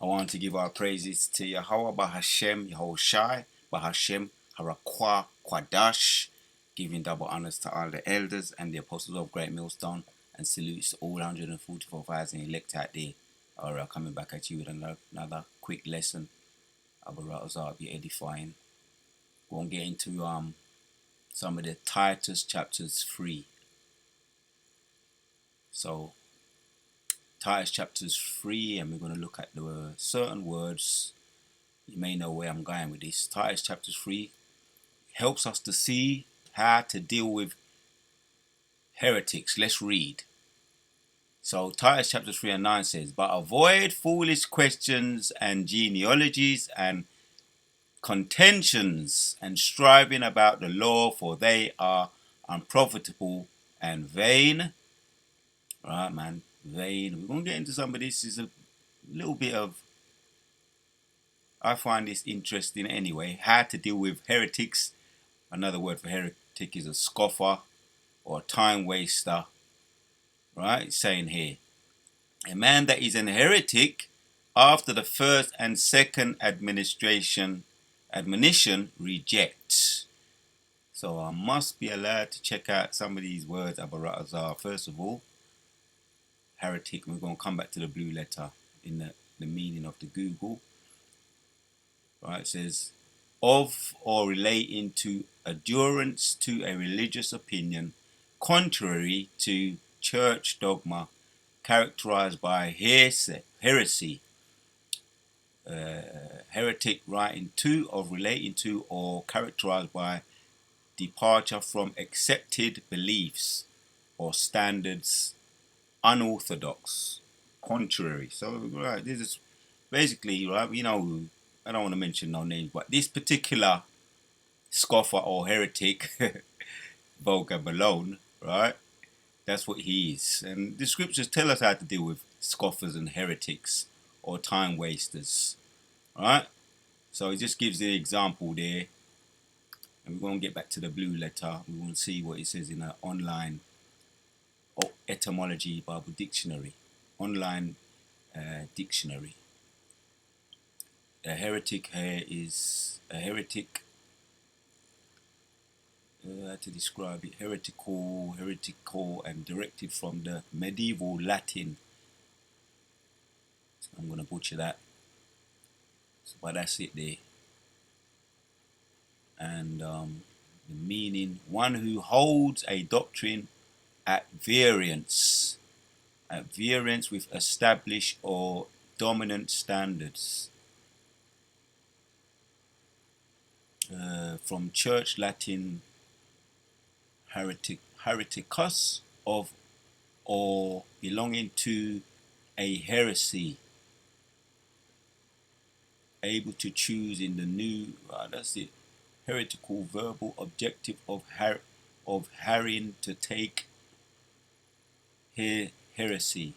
I want to give our praises to Yahweh Bahashem, Yahushai, Bahashem, Harakwa, Kwadash, giving double honors to all the elders and the apostles of Great Millstone, and salutes to all 144,000 elect out there. Alright, coming back at you with another quick lesson. I'll be edifying. We're going to get into some of the Titus chapters 3. So, Titus chapters 3, and we're going to look at the certain words. You may know where I'm going with this. Titus chapter 3 helps us to see how to deal with heretics. Let's read. So Titus chapter 3 and 9 says, but avoid foolish questions and genealogies and contentions and striving about the law, for they are unprofitable and vain. Right, man, vain. We're going to get into some of this. Is a little bit of, I find this interesting anyway, how to deal with heretics. Another word for heretic is a scoffer or a time waster. Right? It's saying here, a man that is an heretic after the first and second admonition rejects. So I must be allowed to check out some of these words, Abaratazar. First of all, heretic. We're going to come back to the blue letter in the meaning of the Google. Right? It says, of or relating to adherence to a religious opinion contrary to church dogma, characterized by heresy, heretic writing to, of relating to, or characterized by departure from accepted beliefs or standards, unorthodox, contrary. So, right, this is basically, right, you know, I don't want to mention no names, but this particular scoffer or heretic, vocab alone, right? That's what he is. And the scriptures tell us how to deal with scoffers and heretics or time wasters, right? So it just gives the example there. And we're going to get back to the blue letter. We want to see what it says in an online etymology Bible dictionary, online dictionary. A heretic here is a heretic. How to describe it? Heretical, and directed from the medieval Latin. So I'm going to butcher that. So, but that's it there. And the meaning: one who holds a doctrine at variance with established or dominant standards. From Church Latin hereticus, of or belonging to a heresy, able to choose in the new, that's it, heretical verbal objective of harrying, to take heresy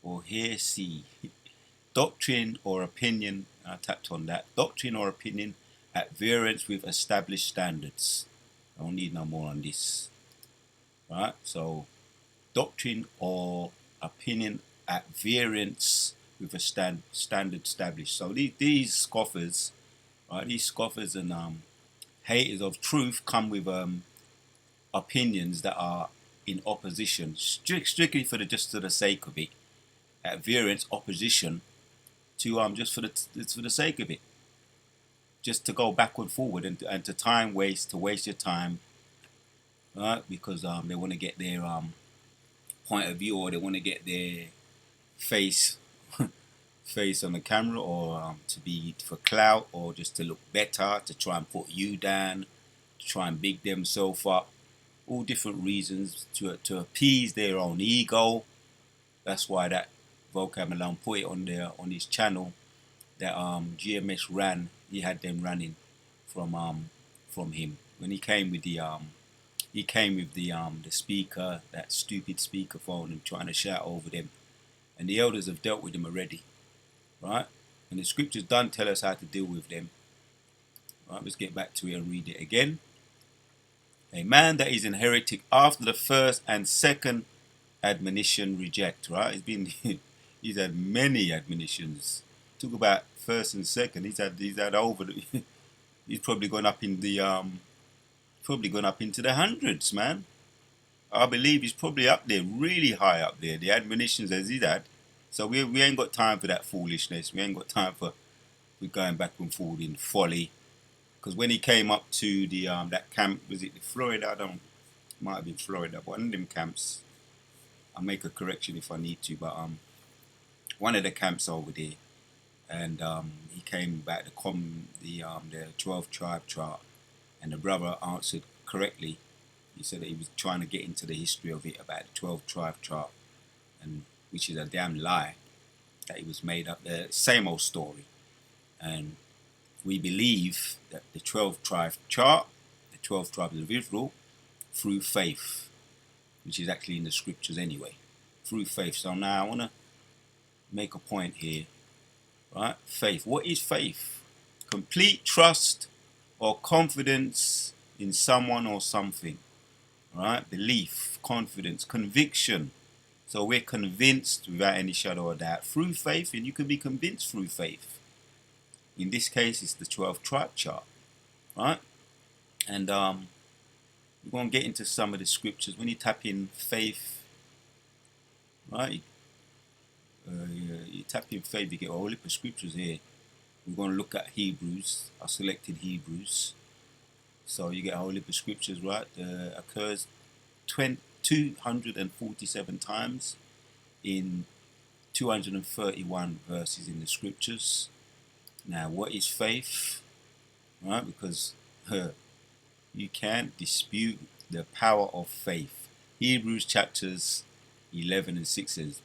or heresy. Doctrine or opinion, I tapped on that, doctrine or opinion at variance with established standards. I don't need no more on this. Right, so doctrine or opinion at variance with a standard established. So these scoffers, right, these scoffers and haters of truth come with opinions that are in opposition, strictly for just for the sake of it, at variance, opposition to just for the sake of it, just to go backward, forward, and to waste your time, right? Because they want to get their point of view, or they want to get their face on the camera, or to be for clout, or just to look better, to try and put you down, to try and big themselves up. All different reasons to appease their own ego. That's why that vocab alone put it on there on his channel. That GMS ran. He had them running from him when he came with the the speaker, that stupid speakerphone, and trying to shout over them. And the elders have dealt with them already, right? And the scriptures don't tell us how to deal with them. Right, let's get back to it and read it again. A man that is an heretic after the first and second admonition reject. Right, he's had many admonitions Talk about first and second. He's had over. He's probably gone up in the probably gone up into the hundreds, man. I believe he's probably up there, really high up there. The admonitions as he's had. So we ain't got time for that foolishness. We ain't got time for going back and forth in folly. Because when he came up to the that camp, was it Florida? I don't. Might have been Florida, but one of them camps. I'll make a correction if I need to, but one of the camps over there, and he came back to the 12 tribe chart, and the brother answered correctly. He said that he was trying to get into the history of it about the 12 tribe chart, and which is a damn lie that it was made up. The same old story, and we believe that the 12 tribe chart, the 12 tribes of Israel, through faith, which is actually in the scriptures anyway, through faith. So now I want to make a point here, right? Faith. What is faith? Complete trust or confidence in someone or something, right? Belief, confidence, conviction. So we're convinced without any shadow of doubt through faith, and you can be convinced through faith. In this case, it's the 12 tribe chart, right? And we're going to get into some of the scriptures. When you tap in faith, right? You tap in faith, you get a whole heap of scriptures here. We're going to look at Hebrews. I selected Hebrews. So you get a whole heap of scriptures, right? Occurs 247 times in 231 verses in the scriptures. Now, what is faith? Right? Because you can't dispute the power of faith. Hebrews chapters 11 and 6 says,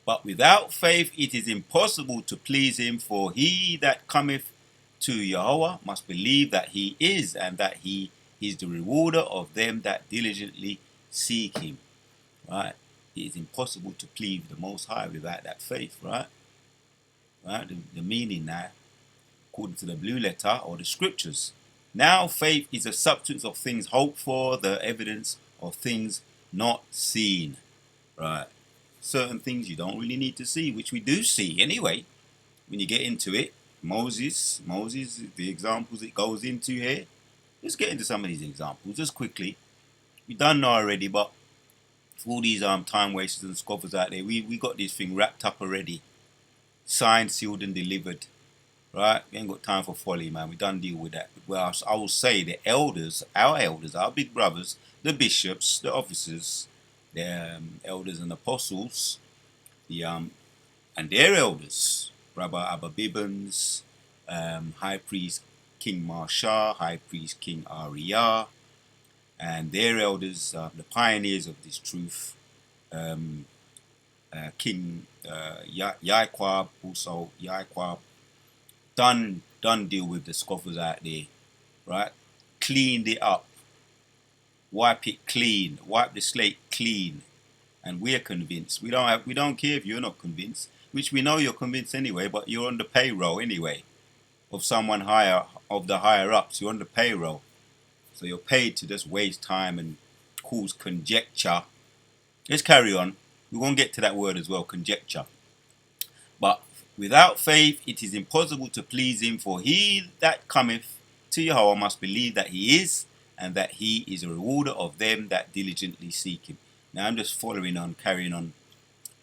"But without faith it is impossible to please him, for he that cometh to Yahweh must believe that he is, and that he is the rewarder of them that diligently seek him." Right? It is impossible to please the Most High without that faith, right? Right? The meaning now, according to the blue letter or the scriptures. Now faith is the substance of things hoped for, the evidence of things not seen. Right? Certain things you don't really need to see, which we do see anyway. When you get into it, Moses, the examples it goes into here. Let's get into some of these examples just quickly. We done know already, but for all these time wasters and scoffers out there, we got this thing wrapped up already, signed, sealed, and delivered. Right? We ain't got time for folly, man. We done deal with that. Well, I will say the elders, our big brothers, the bishops, the officers, the elders and apostles, the and their elders, Rabbi Abba Bibbins, High Priest King Marsha, High Priest King Ariyah, and their elders, the pioneers of this truth, King Yaiquab, also Yaiquab, done deal with the scoffers out there, right? Cleaned it up, wipe it clean, wipe the slate clean, and we're convinced. We don't care if you're not convinced, which we know you're convinced anyway, but you're on the payroll anyway of someone higher, of the higher ups. You're on the payroll, so you're paid to just waste time and cause conjecture. Let's carry on. We won't get to that word as well, conjecture. But without faith it is impossible to please him, for he that cometh to Yahweh must believe that he is, and that he is a rewarder of them that diligently seek him. Now I'm just following on, carrying on,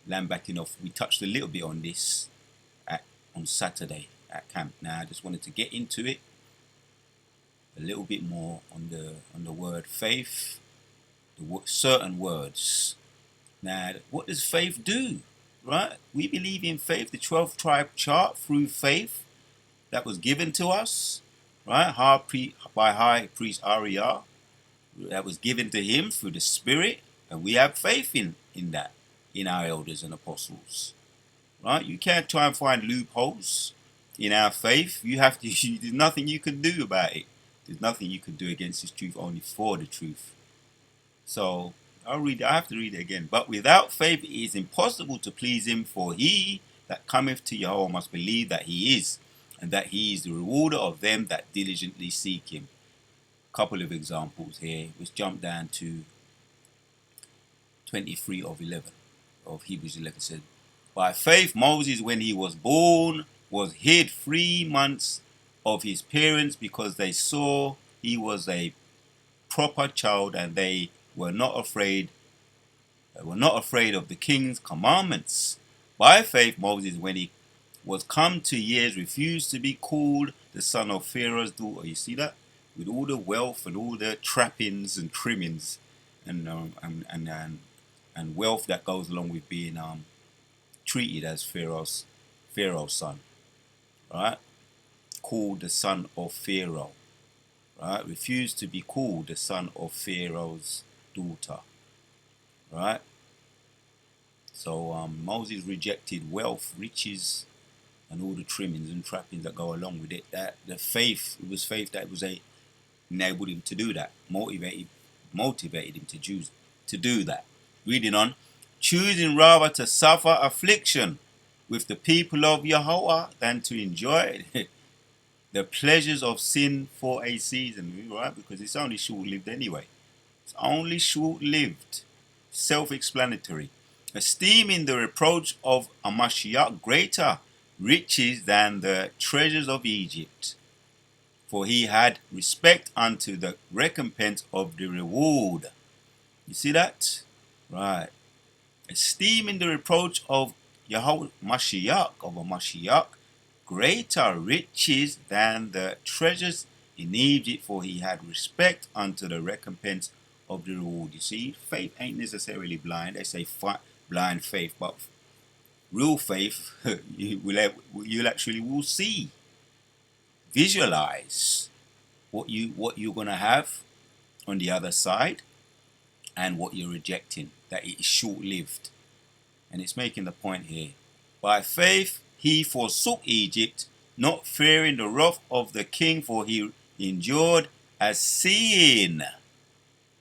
lambacking off. We touched a little bit on this on Saturday at camp. Now I just wanted to get into it a little bit more on the word faith, certain words. Now, what does faith do? Right? We believe in faith, the 12 tribe chart through faith that was given to us, right? By High Priest Ariyah, that was given to him through the Spirit, and we have faith in that, in our elders and apostles, right? You can't try and find loopholes in our faith. You have to. There's nothing you can do about it. There's nothing you can do against this truth, only for the truth. So I have to read it again. But without faith it is impossible to please him, for he that cometh to Yahweh must believe that he is, and that he is the rewarder of them that diligently seek him. Couple of examples here. Let's jump down to 23 of 11 of Hebrews 11 said, "By faith Moses, when he was born, was hid 3 months of his parents because they saw he was a proper child, and they were not afraid. They were not afraid of the king's commandments. By faith, Moses, when he was come to years, refused to be called the son of Pharaoh's daughter. You see that? With all the wealth and all the trappings and trimmings and wealth that goes along with being treated as Pharaoh's son, right? Called the son of Pharaoh, right? Refused to be called the son of Pharaoh's daughter, right? So Moses rejected wealth, riches, and all the trimmings and trappings that go along with it. That the faith, it was faith that was enabled him to do that, motivated him to do that. Reading on, choosing rather to suffer affliction with the people of Yahweh than to enjoy the pleasures of sin for a season, right? Because it's only short-lived anyway. It's only short-lived. Self-explanatory. Esteeming the reproach of a Mashiach greater riches than the treasures of Egypt, for he had respect unto the recompense of the reward. You see that? Right. Esteeming the reproach of Yahweh Mashiach, of a Mashiach, greater riches than the treasures in Egypt, for he had respect unto the recompense of the reward. You see, faith ain't necessarily blind. They say blind faith, but real faith, you'll actually will see, visualize what you're gonna have on the other side, and what you're rejecting, that it is short-lived. And it's making the point here. By faith he forsook Egypt, not fearing the wrath of the king, for he endured as seeing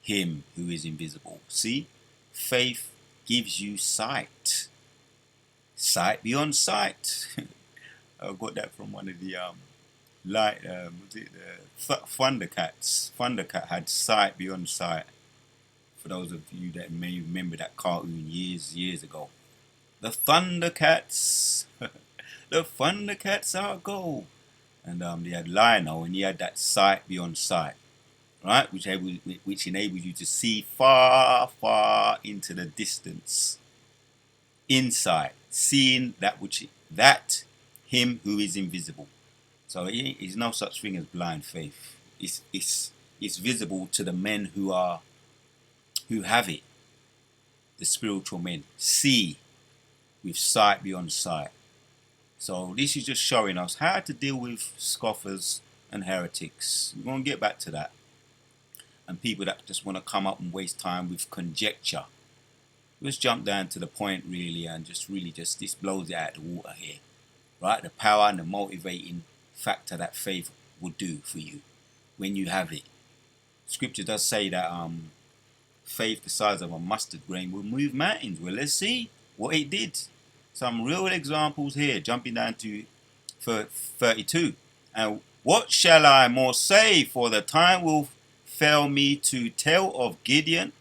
him who is invisible. See, faith gives you sight. Sight beyond sight. I got that from one of the was it the Thundercats? Thundercat had sight beyond sight. For those of you that may remember that cartoon years ago, the Thundercats, the Thundercats are go, and they had Lionel, and he had that sight beyond sight, right, which enables you to see far into the distance, insight, seeing that him who is invisible. So it is no such thing as blind faith. It's visible to the men who have it. The spiritual men see with sight beyond sight. So this is just showing us how to deal with scoffers and heretics. We're going to get back to that. And people that just want to come up and waste time with conjecture. Let's jump down to the point really, and just this blows it out of the water here. Right? The power and the motivating factor that faith will do for you when you have it. Scripture does say that faith the size of a mustard grain will move mountains. Well, let's see what it did. Some real examples here, jumping down to 32. And what shall I more say, for the time will fail me to tell of Gideon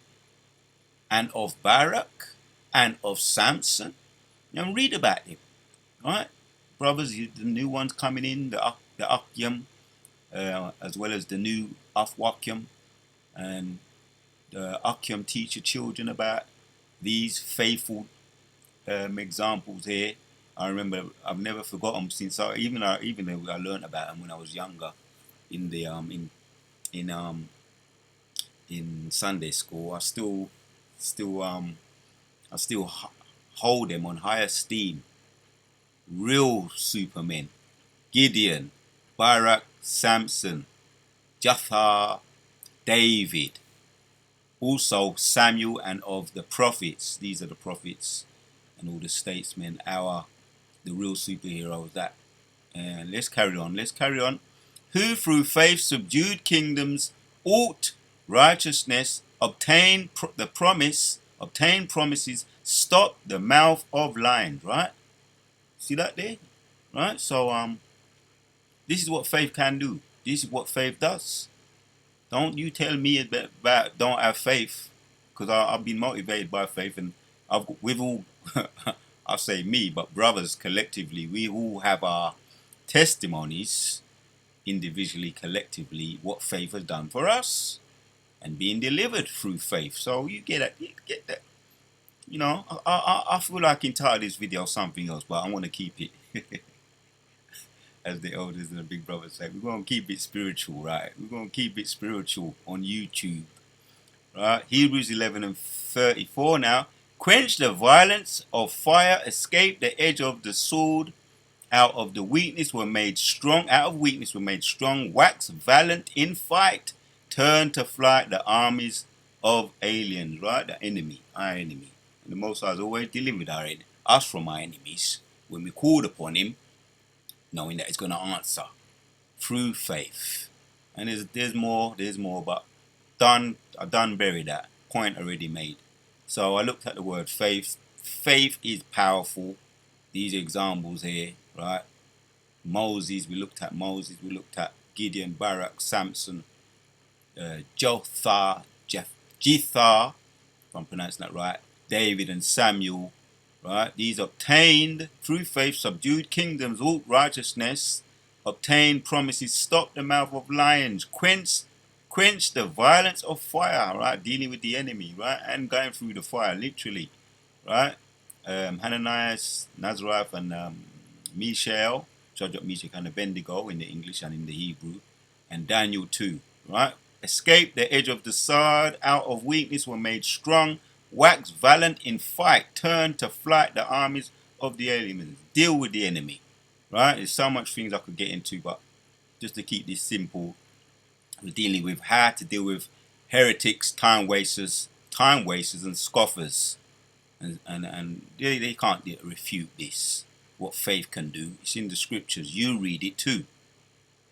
and of Barak and of Samson. And read about him, right? Brothers, the new ones coming in, the Akyam, as well as the new Afwakyam, and the Akyam teach your children about these faithful examples here. I remember, I've never forgotten since even though I learned about them when I was younger in the in Sunday school. I still hold them on high esteem. Real supermen: Gideon, Barak, Samson, Jephthah, David, also Samuel, and of the prophets. These are the prophets and all the statesmen, the real superheroes. That, and let's carry on. Who through faith subdued kingdoms, ought righteousness, obtained promises, stopped the mouth of lions. Right? See that there? Right? So this is what faith can do. This is what faith does. Don't you tell me about don't have faith, because I've been motivated by faith, and I say me, but brothers collectively, we all have our testimonies individually, collectively, what faith has done for us and being delivered through faith. So you get that. You get that. You know, I feel like entitled this video something else, but I want to keep it. As the elders and the big brothers say, we're going to keep it spiritual, right? We're going to keep it spiritual on YouTube, right? Hebrews 11:34 now. Quench the violence of fire, escape the edge of the sword. Out of weakness were made strong. Wax valiant in fight. Turn to flight the armies of aliens, right? The enemy, our enemy. And the Most High has always delivered us from our enemies when we called upon Him, knowing that He's going to answer through faith. And there's more, but I done bury that point already made. So I looked at the word faith. Faith is powerful. These examples here, right? Moses, we looked at Gideon, Barak, Samson, Jothar, Jethar, if I'm pronouncing that right, David and Samuel, right? These obtained through faith, subdued kingdoms, wrought righteousness, obtained promises, stopped the mouth of lions, quenched the violence of fire, right? Dealing with the enemy, right? And going through the fire, literally, right? Hananias, Nazareth, and Mishael, Shadrach, Meshach, and Abednego in the English and in the Hebrew, and Daniel too, right? Escaped the edge of the sword, out of weakness were made strong, wax valiant in fight, turned to flight the armies of the aliens. Deal with the enemy, right? There's so much things I could get into, but just to keep this simple, we're dealing with how to deal with heretics, time wasters, and scoffers. And they can't refute this. What faith can do, it's in the scriptures. You read it too.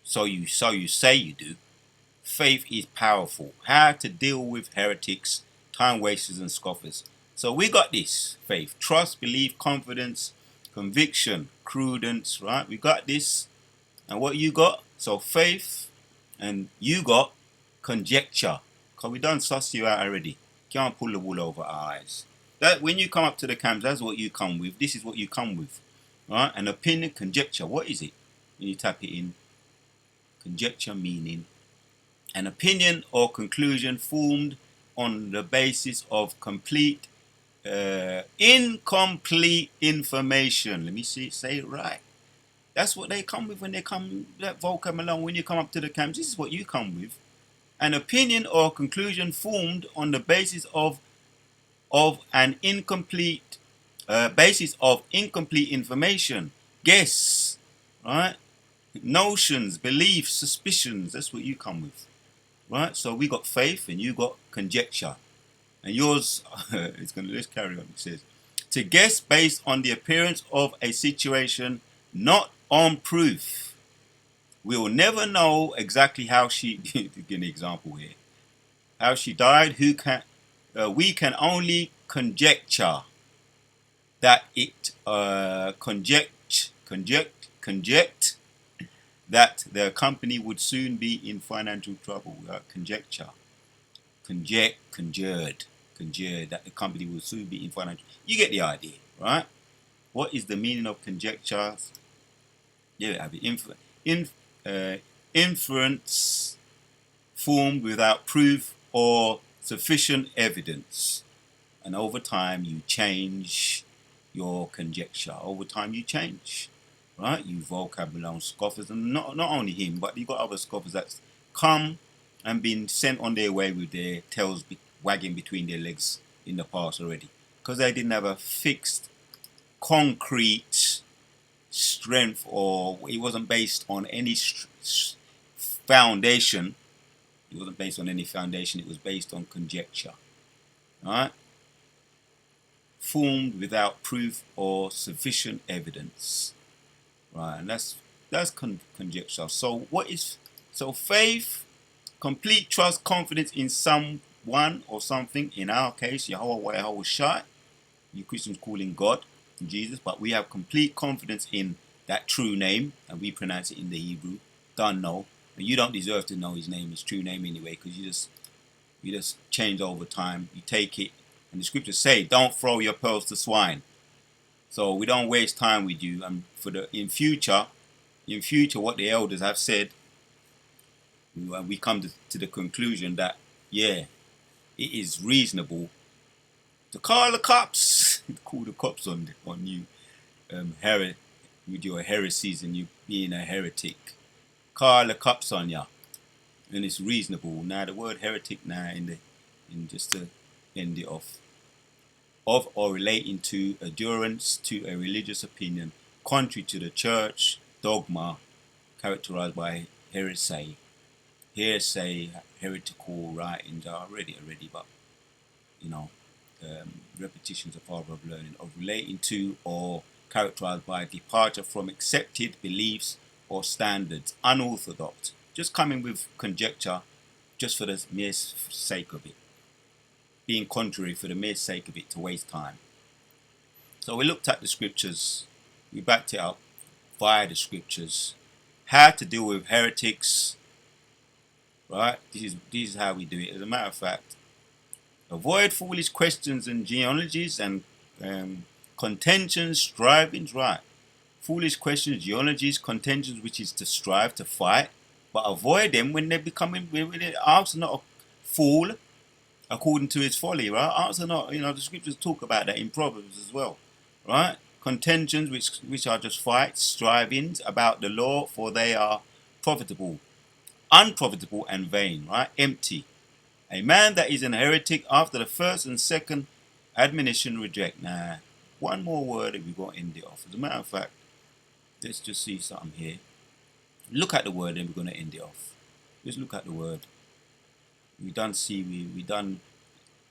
So you say you do. Faith is powerful. How to deal with heretics, time wasters, and scoffers. So we got this faith: trust, belief, confidence, conviction, prudence. Right? We got this. And what you got? So faith, and you got conjecture. Cause we done suss you out already. Can't pull the wool over our eyes. That when you come up to the camps, that's what you come with. This is what you come with, right? An opinion, conjecture. What is it? When you tap it in, conjecture meaning an opinion or conclusion formed on the basis of incomplete information. Let me say it right. That's what they come with when they come. That vocab along. When you come up to the camps, this is what you come with. An opinion or conclusion formed on the basis of an incomplete information, guess, right? Notions, beliefs, suspicions. That's what you come with, right? So we got faith, and you got conjecture, and yours. Let's carry on. It says to guess based on the appearance of a situation, not on proof. We will never know exactly how she. Give an example here. How she died. We can only conjecture that it conject that the company would soon be in financial trouble. Conjured that the company will soon be in financial. You get the idea, right? What is the meaning of conjecture? Yeah, have it. Inference formed without proof or sufficient evidence. And over time you change your conjecture. Over time you change, right? You vocabulary on scoffers, and not only him, but you got other scoffers that's come and been sent on their way with their tails wagging between their legs in the past already, because they didn't have a fixed, concrete strength, or it wasn't based on any foundation. It wasn't based on any foundation. It was based on conjecture, right? Formed without proof or sufficient evidence, right? And that's conjecture. So faith? Complete trust, confidence in someone or something. In our case, Yahweh Shai. You Christians call him God, Jesus, but we have complete confidence in that true name, and we pronounce it in the Hebrew. Don't know, and you don't deserve to know his name, his true name anyway, because you just change over time. You take it, and the scriptures say, "Don't throw your pearls to swine." So we don't waste time with you. And for the in future, what the elders have said, we come to the conclusion that yeah, it is reasonable to call the cops, call the cops on you, with your heresies and you being a heretic. Call the cops on you, and it's reasonable. Now the word heretic now in just to end it off, of or relating to adherence to a religious opinion contrary to the church dogma, characterized by hearsay, heretical writings are already, but you know, repetitions are part of learning, of relating to or characterized by departure from accepted beliefs or standards, unorthodox, just coming with conjecture just for the mere sake of it, being contrary for the mere sake of it to waste time. So we looked at the scriptures, we backed it up via the scriptures, how to deal with heretics, right? This is how we do it. As a matter of fact, avoid foolish questions and genealogies and contentions, strivings, right? Foolish questions, genealogies, contentions, which is to strive, to fight, but avoid them when they becoming, when they answer not a fool according to his folly, right? Answer not, the scriptures talk about that in Proverbs as well, right? Contentions, which are just fights, strivings about the law, for they are profitable, unprofitable, and vain, right? Empty. A man that is an heretic after the first and second admonition reject. Now, one more word that we've got to end it off. As a matter of fact, let's just see something here. Look at the word and we're going to end it off. Just look at the word. We done see, we done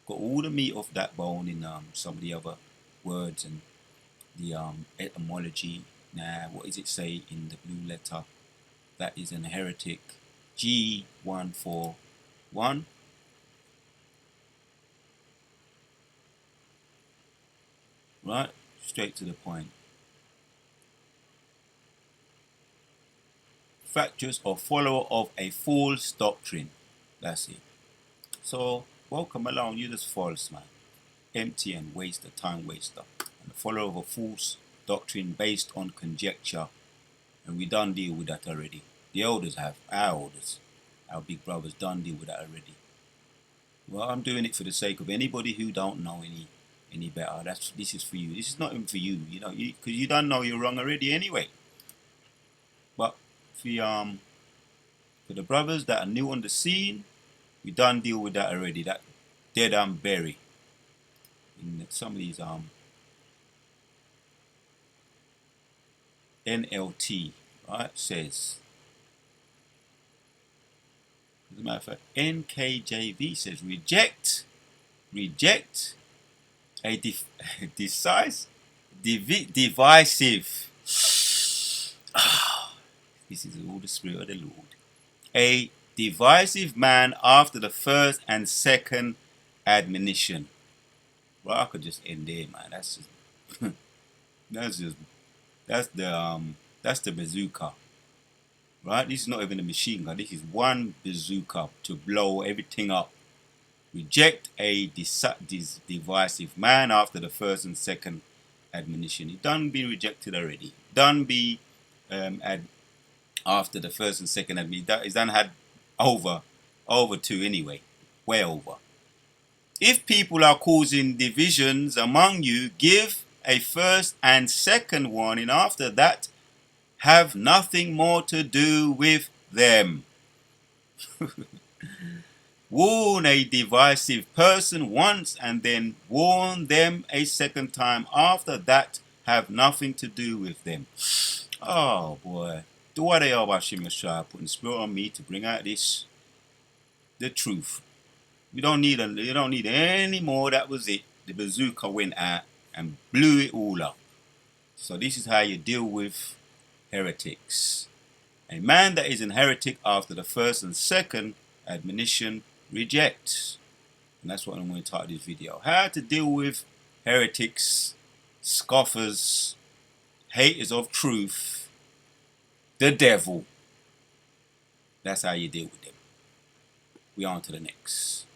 got all the meat off that bone in some of the other words and the etymology. Now, what does it say in the blue letter? That is an heretic. G141. Right? Straight to the point. Factious or follower of a false doctrine. That's it. So, welcome along. You're just false, man. Empty and waster, time waster. And a follower of a false doctrine based on conjecture. And we done deal with that already. The elders have. Our elders. Our big brothers done deal with that already. Well, I'm doing it for the sake of anybody who don't know any better. This is for you. This is not even for you, because you don't know you're wrong already anyway. But for the brothers that are new on the scene, we done deal with that already. That dead and buried in some of these NLT, right? Says, as a matter of fact, NKJV says reject a divisive. This is all the Spirit of the Lord. A divisive man after the first and second admonition. Well, I could just end there, man. That's just that's the bazooka, right? This is not even a machine gun. This is one bazooka to blow everything up. Reject a divisive man after the first and second admonition. He done be rejected already. Done be after the first and second admonition. He's done had over two anyway, way over. If people are causing divisions among you, give a first and second warning. After that, have nothing more to do with them. Warn a divisive person once and then warn them a second time. After that, have nothing to do with them. Oh boy. Do what they are about Shimashah, putting the spirit on me to bring out the truth. You don't need any more. That was it. The bazooka went out and blew it all up. So this is how you deal with heretics. A man that is an heretic after the first and second admonition rejects. And that's what I'm going to title this video. How to deal with heretics, scoffers, haters of truth, the devil. That's how you deal with them. We on to the next.